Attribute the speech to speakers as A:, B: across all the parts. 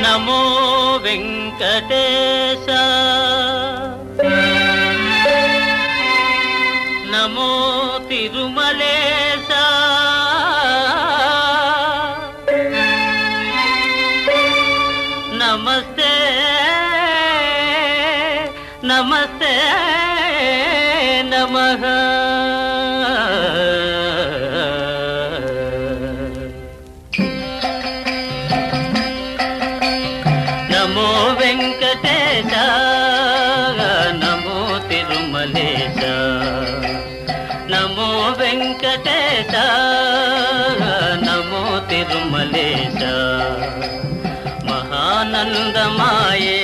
A: నమో వెంకటేశ నమో తిరుమలేశ నమస్తే నమస్తే నమః. నమో వెంకటేశ నమో తిరుమలేశ నమో వెంకటేశ నమో తిరుమలేశ. మహానందమాయే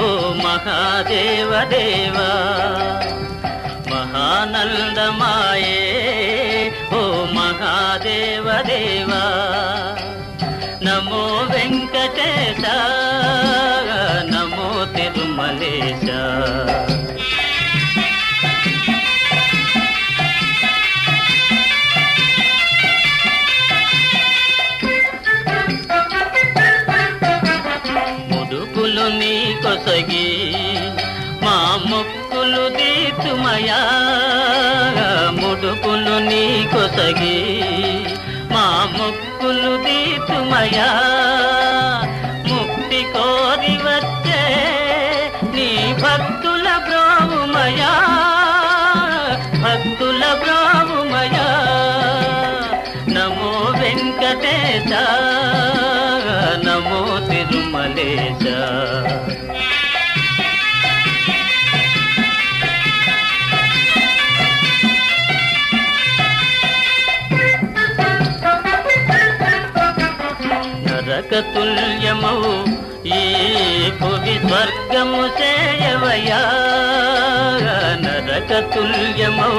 A: ఓ మహాదేవ దేవా, మహానందమాయే ఓ మహాదేవ దేవా. నమో వెంకటేశ నమో తిరుమలేశ. ముడుపులు నీ కొసగి మా మొక్కులు తీర్చుమయా, ముడుపులు నీ కొసగి మా మొక్కులు తీర్చుమయా. ముక్తి కోరి వచ్చే నీ భక్తుల బ్రోవుమయా, భక్తుల బ్రోవుమయా. నమో వెంకటేశ నమో తిరుమలేశ. నరకతుల్యమౌ ఈ భువి స్వర్గము చేయవయా, నరకతుల్యమౌ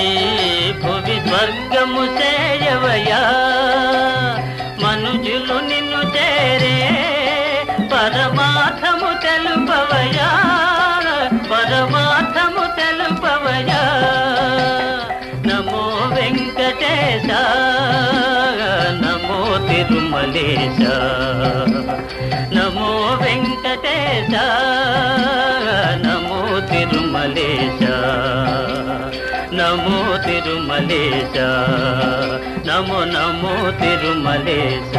A: ఈ భువి స్వర్గము చేయవయా. మనుజులు నిన్ను చేరే పరమార్థము తెలుపవయా, పరమార్థము తెలుపవయా. నమో వెంకటేశ నమో తిరుమలేశ. నమో వెంకటేశ నమో తిరుమలేశ. నమో తిరుమలేశ నమో నమో తిరుమలేశ.